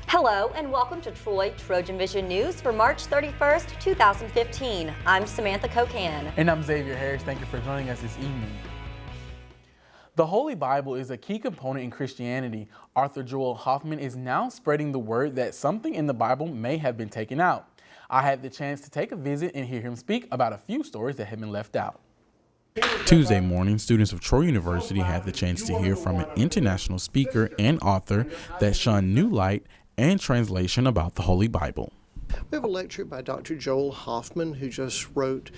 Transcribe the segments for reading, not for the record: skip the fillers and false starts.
Hello and welcome to Troy TrojanVision News for March 31st, 2015. I'm Samantha Cocan. And I'm Xavier Harris. Thank you for joining us this evening. The Holy Bible is a key component in Christianity. Author Joel Hoffman is now spreading the word that something in the Bible may have been taken out. I had the chance to take a visit and hear him speak about a few stories that have been left out. Tuesday morning, students of Troy University had the chance to hear from an international speaker and author that shone new light and translation about the Holy Bible. We have a lecture by Dr. Joel Hoffman, who just wrote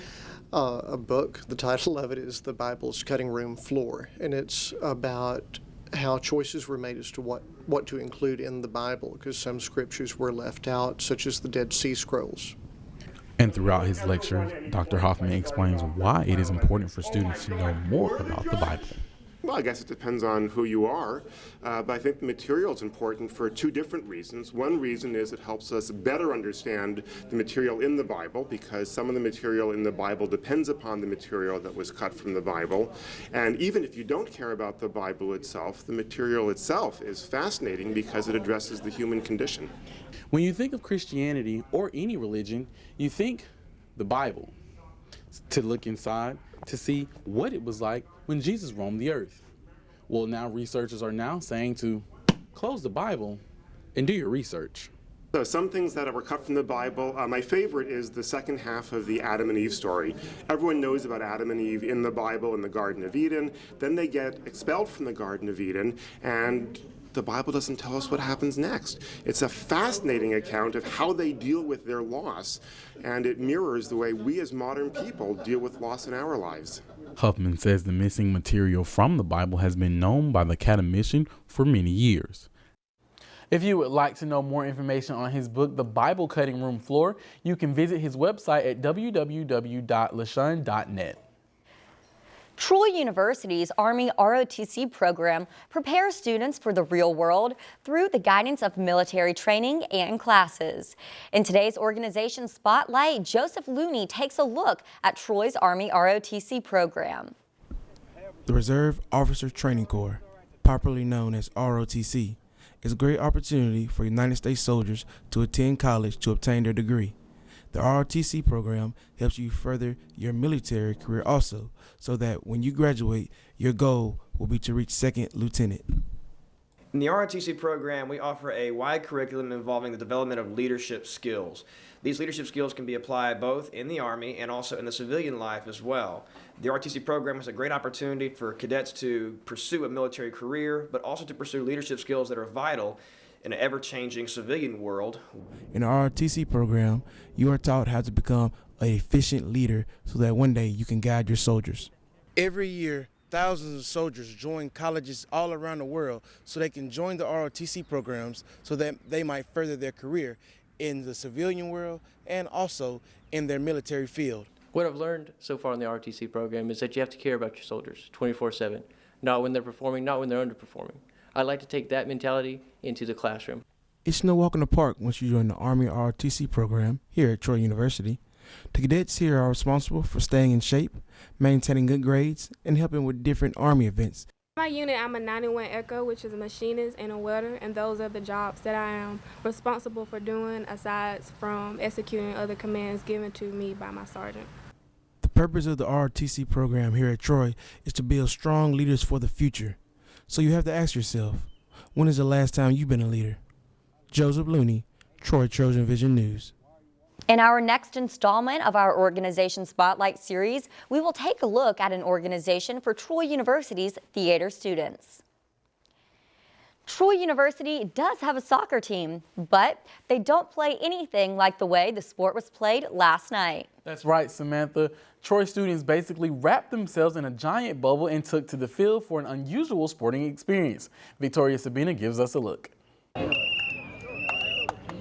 a book. The title of it is The Bible's Cutting Room Floor, and it's about how choices were made as to what to include in the Bible, because some scriptures were left out, such as the Dead Sea Scrolls. And throughout his lecture, Dr. Hoffman explains why it is important for students to know more about the Bible. Well, I guess it depends on who you are, but I think the material is important for two different reasons. One reason is it helps us better understand the material in the Bible, because some of the material in the Bible depends upon the material that was cut from the Bible. And even if you don't care about the Bible itself, the material itself is fascinating because it addresses the human condition. When you think of Christianity or any religion, you think the Bible. To look inside, to see what it was like when Jesus roamed the earth. Well, now researchers are now saying to close the Bible and do your research. So some things that were cut from the Bible, my favorite is the second half of the Adam and Eve story. Everyone knows about Adam and Eve in the Bible in the Garden of Eden. Then they get expelled from the Garden of Eden, and the Bible doesn't tell us what happens next. It's a fascinating account of how they deal with their loss, and it mirrors the way we as modern people deal with loss in our lives. Huffman says the missing material from the Bible has been known by the Academician for many years. If you would like to know more information on his book, The Bible Cutting Room Floor, you can visit his website at www.lashun.net. Troy University's Army ROTC program prepares students for the real world through the guidance of military training and classes. In today's organization spotlight, Joseph Looney takes a look at Troy's Army ROTC program. The Reserve Officer Training Corps, popularly known as ROTC, is a great opportunity for United States soldiers to attend college to obtain their degree. The ROTC program helps you further your military career also, so that when you graduate, your goal will be to reach second lieutenant. In the ROTC program, we offer a wide curriculum involving the development of leadership skills. These leadership skills can be applied both in the Army and also in the civilian life as well. The ROTC program is a great opportunity for cadets to pursue a military career, but also to pursue leadership skills that are vital in an ever-changing civilian world. In the ROTC program, you are taught how to become an efficient leader so that one day you can guide your soldiers. Every year, thousands of soldiers join colleges all around the world so they can join the ROTC programs so that they might further their career in the civilian world and also in their military field. What I've learned so far in the ROTC program is that you have to care about your soldiers 24/7, not when they're performing, not when they're underperforming. I like to take that mentality into the classroom. It's no walk in the park once you join the Army ROTC program here at Troy University. The cadets here are responsible for staying in shape, maintaining good grades, and helping with different Army events. My unit, I'm a 91 Echo, which is a machinist and a welder, and those are the jobs that I am responsible for doing aside from executing other commands given to me by my sergeant. The purpose of the ROTC program here at Troy is to build strong leaders for the future. So you have to ask yourself, when is the last time you've been a leader? Joseph Looney, Troy TrojanVision News. In our next installment of our Organization Spotlight series, we will take a look at an organization for Troy University's theater students. Troy University does have a soccer team, but they don't play anything like the way the sport was played last night. That's right, Samantha. Troy students basically wrapped themselves in a giant bubble and took to the field for an unusual sporting experience. Victoria Sabina gives us a look.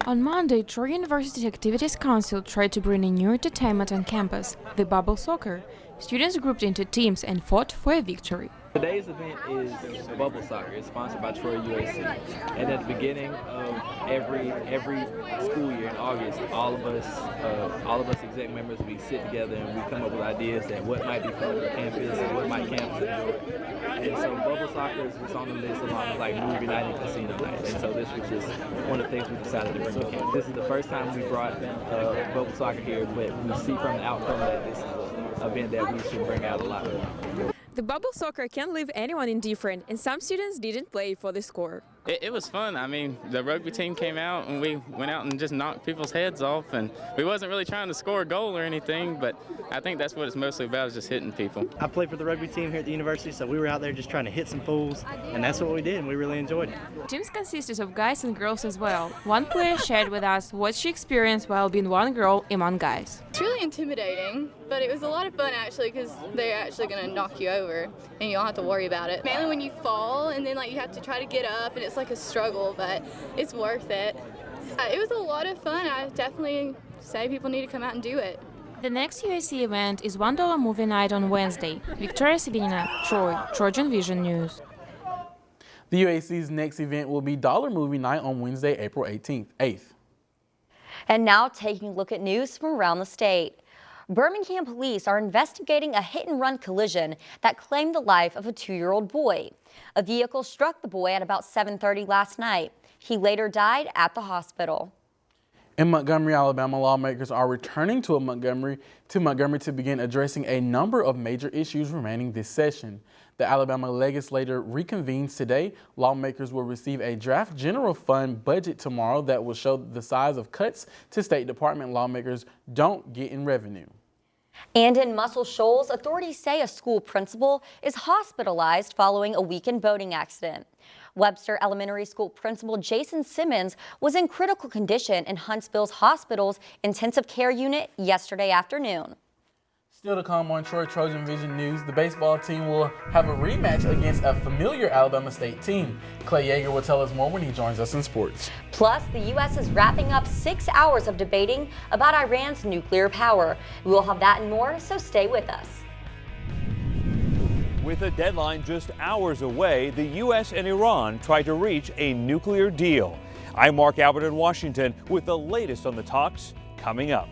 On Monday, Troy University Activities Council tried to bring a new entertainment on campus, the bubble soccer. Students grouped into teams and fought for a victory. Today's event is bubble soccer. It's sponsored by Troy UAC. And at the beginning of every school year in August, all of us exec members, we sit together and we come up with ideas that what might be fun for campus and what might campus enjoy. And so bubble soccer is on the list along with like movie night and casino night. And so this was just one of the things we decided to bring to campus. This is the first time we brought bubble soccer here, but we see from the outcome that this is an event that we should bring out a lot more. The bubble soccer can leave anyone indifferent, and some students didn't play for the score. It was fun. I mean, the rugby team came out and we went out and just knocked people's heads off, and we wasn't really trying to score a goal or anything, but I think that's what it's mostly about, is just hitting people. I played for the rugby team here at the university, so we were out there just trying to hit some fools, and that's what we did, and we really enjoyed it. Teams consisted of guys and girls as well. One player shared with us what she experienced while being one girl among guys. It's really intimidating, but it was a lot of fun actually, because they're actually going to knock you over and you don't have to worry about it. Mainly when you fall and then like you have to try to get up, and it's like a struggle, but it's worth it. It was a lot of fun. I definitely say people need to come out and do it. The next UAC event is $1 movie night on Wednesday. Victoria Sabina, Troy, TrojanVision News. The UAC's next event will be Dollar Movie Night on Wednesday, April 8th. And now taking a look at news from around the state. Birmingham police are investigating a hit-and-run collision that claimed the life of a 2-year-old boy. A vehicle struck the boy at about 7:30 last night. He later died at the hospital. In Montgomery, Alabama, lawmakers are returning to Montgomery to begin addressing a number of major issues remaining this session. The Alabama legislature reconvenes today. Lawmakers will receive a draft general fund budget tomorrow that will show the size of cuts to State Department lawmakers don't get in revenue. And in Muscle Shoals, authorities say a school principal is hospitalized following a weekend boating accident. Webster Elementary School Principal Jason Simmons was in critical condition in Huntsville's hospital's intensive care unit yesterday afternoon. Still to come on Troy TrojanVision News, the baseball team will have a rematch against a familiar Alabama State team. Clay Yeager will tell us more when he joins us in sports. Plus, the U.S. is wrapping up 6 hours of debating about Iran's nuclear power. We will have that and more, so stay with us. With a deadline just hours away, the U.S. and Iran try to reach a nuclear deal. I'm Mark Albert in Washington with the latest on the talks coming up.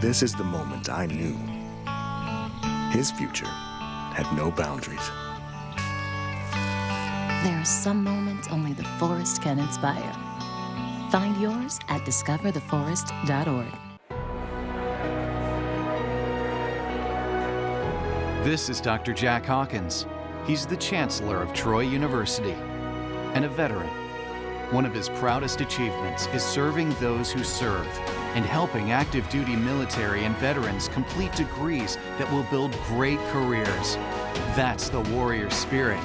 This is the moment I knew his future had no boundaries. There are some moments only the forest can inspire. Find yours at discovertheforest.org. This is Dr. Jack Hawkins. He's the Chancellor of Troy University and a veteran. One of his proudest achievements is serving those who serve and helping active duty military and veterans complete degrees that will build great careers. That's the warrior spirit,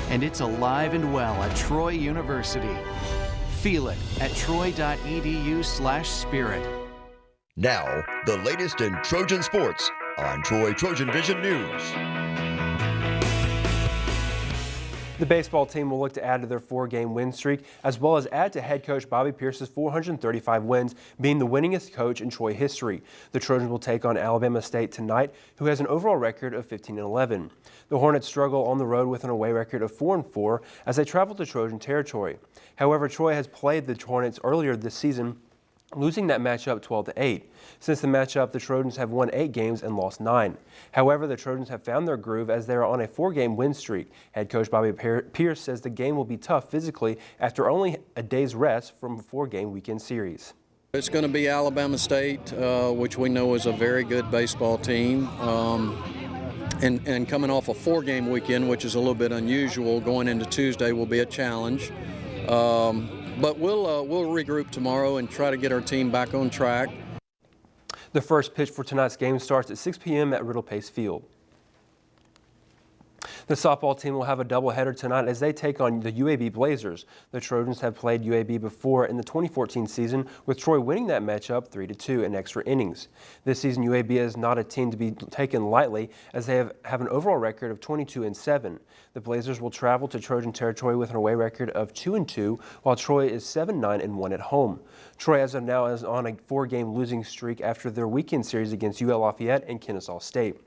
and it's alive and well at Troy University. Feel it at troy.edu/spirit. Now, the latest in Trojan sports on Troy TrojanVision News. The baseball team will look to add to their 4-game win streak, as well as add to head coach Bobby Pierce's 435 wins, being the winningest coach in Troy history. The Trojans will take on Alabama State tonight, who has an overall record of 15-11. The Hornets struggle on the road with an away record of 4-4 as they travel to Trojan territory. However, Troy has played the Hornets earlier this season, losing that matchup 12-8. Since the matchup, the Trojans have won 8 games and lost 9. However, the Trojans have found their groove as they are on a 4-game win streak. Head coach Bobby Pierce says the game will be tough physically after only a day's rest from a 4-game weekend series. It's going to be Alabama State, which we know is a very good baseball team. And coming off a 4-game weekend, which is a little bit unusual, going into Tuesday will be a challenge. But we'll regroup tomorrow and try to get our team back on track. The first pitch for tonight's game starts at 6 p.m. at Riddle Pace Field. The softball team will have a doubleheader tonight as they take on the UAB Blazers. The Trojans have played UAB before in the 2014 season, with Troy winning that matchup 3-2 in extra innings. This season, UAB is not a team to be taken lightly as they have an overall record of 22-7. The Blazers will travel to Trojan territory with an away record of 2-2, while Troy is 7-9-1 at home. Troy, as of now, is on a 4-game losing streak after their weekend series against UL Lafayette and Kennesaw State.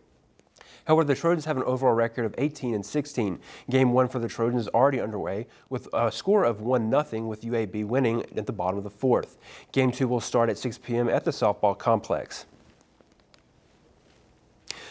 However, the Trojans have an overall record of 18-16. Game 1 for the Trojans is already underway with a score of 1-0, with UAB winning at the bottom of the 4th. Game 2 will start at 6 p.m. at the softball complex.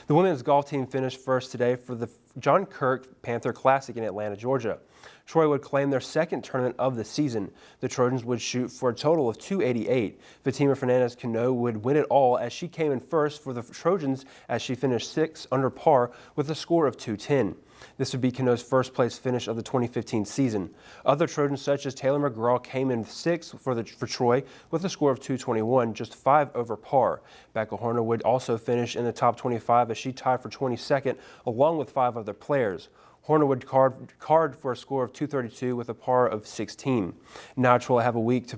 The women's golf team finished first today for the John Kirk Panther Classic in Atlanta, Georgia. Troy would claim their second tournament of the season. The Trojans would shoot for a total of 288. Fatima Fernandez-Cano would win it all as she came in first for the Trojans as she finished 6th under par with a score of 210. This would be Cano's first place finish of the 2015 season. Other Trojans such as Taylor McGraw came in 6th for Troy with a score of 221, just 5 over par. Becca Horner would also finish in the top 25 as she tied for 22nd along with 5 other players. Horner would card for a score of 232 with a par of 16. Now Troy will have a week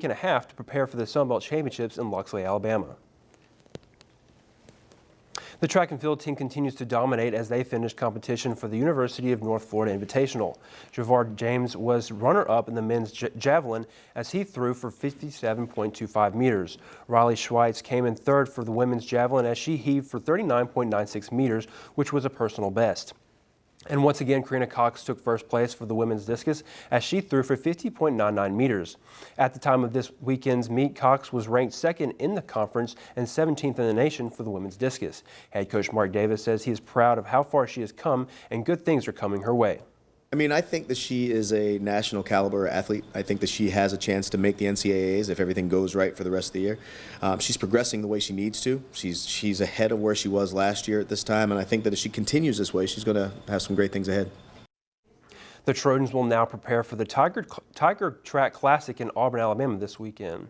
and a half to prepare for the Sun Belt Championships in Loxley, Alabama. The track and field team continues to dominate as they finish competition for the University of North Florida Invitational. Javard James was runner-up in the men's javelin as he threw for 57.25 meters. Riley Schweitz came in 3rd for the women's javelin as she heaved for 39.96 meters, which was a personal best. And once again, Karina Cox took first place for the women's discus as she threw for 50.99 meters. At the time of this weekend's meet, Cox was ranked 2nd in the conference and 17th in the nation for the women's discus. Head coach Mark Davis says he is proud of how far she has come and good things are coming her way. I mean, I think that she is a national caliber athlete. I think that she has a chance to make the NCAAs if everything goes right for the rest of the year. She's progressing the way she needs to. She's ahead of where she was last year at this time, and I think that if she continues this way, she's going to have some great things ahead. The Trojans will now prepare for the Tiger Track Classic in Auburn, Alabama this weekend.